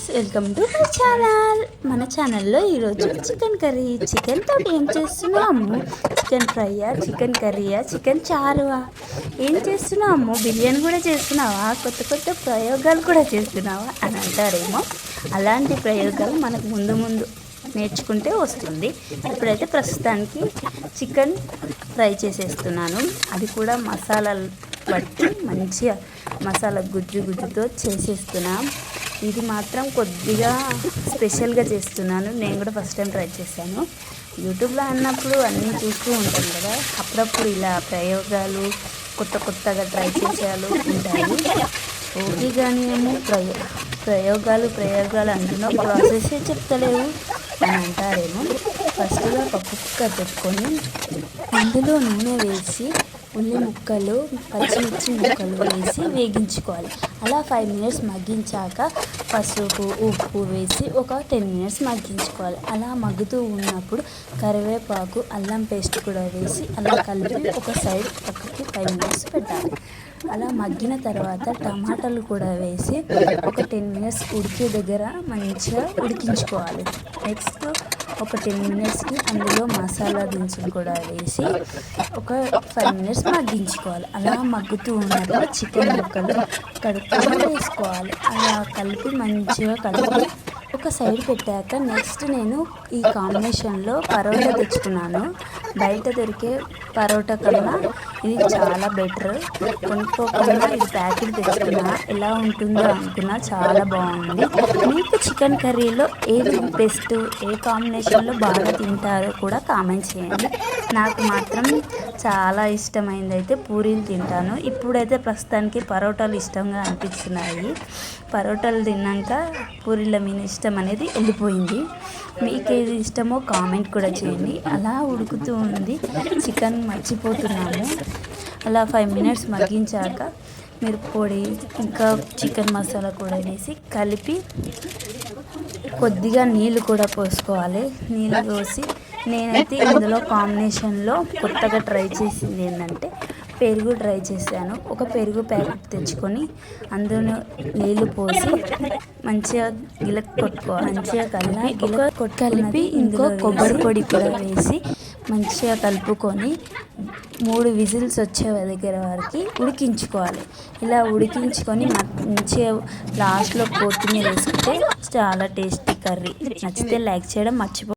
Friends, welcome to my channel. మన ఛానల్లో ఈరోజు చికెన్ కర్రీ, చికెన్తో ఏం చేస్తున్నాము? చికెన్ ఫ్రైయా, చికెన్ కర్రీయా, చికెన్ చారువా? ఏం చేస్తున్నాము? బిర్యానీ కూడా చేస్తున్నావా? కొత్త కొత్త ప్రయోగాలు కూడా చేస్తున్నావా అని అంటారేమో. అలాంటి ప్రయోగాలు మనకు ముందు ముందు నేర్చుకుంటే వస్తుంది. ఇప్పుడైతే ప్రస్తుతానికి చికెన్ ఫ్రై చేసేస్తున్నాను. అది కూడా మసాలాలు బట్టి మంచిగా మసాలా గుజ్జుతో చేసేస్తున్నాం. ఇది మాత్రం కొద్దిగా స్పెషల్గా చేస్తున్నాను. నేను కూడా ఫస్ట్ టైం ట్రై చేశాను. యూట్యూబ్లో అన్నప్పుడు అన్నీ చూస్తూ ఉంటాను కదా, అప్పుడప్పుడు ఇలా ప్రయోగాలు కొత్తగా ట్రై చేసేయాలు ఉంటాయి. ఓకే, కానీ ఏమో ప్రయోగాలు అంటున్నావు, ప్రాసెసే చెప్తలేవు అని అంటారేమో. ఫస్ట్గా ఒక కుక్కర్ పెట్టుకొని అందులో నూనె వేసి ఉల్లి ముక్కలు, పచ్చిమిర్చి ముక్కలు వేసి వేగించుకోవాలి. అలా 5 మినిట్స్ మగ్గించాక పసుపు, ఉప్పు వేసి ఒక 10 మినిట్స్ మగ్గించుకోవాలి. అలా మగ్గుతూ ఉన్నప్పుడు కరివేపాకు, అల్లం పేస్ట్ కూడా వేసి అలా కలిపి ఒక సైడ్ పక్కకి 5 మినిట్స్ పెట్టాలి. అలా మగ్గిన తర్వాత టమాటాలు కూడా వేసి ఒక 10 మినిట్స్ ఉడికే దగ్గర మంచిగా ఉడికించుకోవాలి. నెక్స్ట్ ఒక 10 మినిట్స్కి అందులో మసాలా దినుసులు కూడా వేసి ఒక 5 మినిట్స్ మగ్గించుకోవాలి. అలా మగ్గుతూ ఉన్నప్పుడు చికెన్ ముక్కలు కడుక్కొని వేసుకోవాలి. అలా కలిపి మంచిగా కలిపి ఒక సైడ్ పెట్టాక నెక్స్ట్ నేను ఈ కాంబినేషన్లో పరోటా తెచ్చుకున్నాను. బయట దొరికే పరోటా కన్నా ఇది చాలా బెటర్. కొనుక్కోకుండా ఇది ప్యాకెట్ తెచ్చుకున్నా, ఎలా ఉంటుందో అనుకున్నా, చాలా బాగుంది. మీకు చికెన్ కర్రీలో ఏది బెస్ట్, ఏ కాంబినేషన్లో బాగా తింటారో కూడా కామెంట్ చేయండి. నాకు మాత్రం చాలా ఇష్టమైంది అయితే పూరీలు తింటాను. ఇప్పుడైతే ప్రస్తుతానికి పరోటాలు ఇష్టంగా అనిపిస్తున్నాయి. పరోటాలు తిన్నాక పూరీల మీద ఇష్టం అనేది వెళ్ళిపోయింది. మీకు ఏది ఇష్టమో కామెంట్ కూడా చేయండి. అలా ఉడుకుతూ ఉంది, చికెన్ మర్చిపోతున్నాము. అలా 5 మినిట్స్ మగ్గించాక మిరప పొడి ఇంకా చికెన్ మసాలా కూడా వేసి కలిపి కొద్దిగా నీళ్ళు కూడా పోసుకోవాలి. నీళ్ళు పోసి నేనైతే ఇందులో కాంబినేషన్లో కొత్తగా ట్రై చేసింది ఏంటంటే పెరుగు ట్రై చేశాను. ఒక పెరుగు ప్యాకెట్ తెచ్చుకొని అందులో నీళ్ళు పోసి మంచిగా కొట్టుకోవాలి. మంచిగా కలిపి ఇంకో కొబ్బరి పొడి కూడా వేసి మంచిగా కలుపుకొని 3 విజిల్స్ వచ్చే దగ్గర వరకు ఉడికించుకోవాలి. ఇలా ఉడికించుకొని మంచిగా లాస్ట్లో కొత్తిమీర వేసుకుంటే చాలా టేస్టీ కర్రీ. నచ్చితే లైక్ చేయడం మర్చిపో.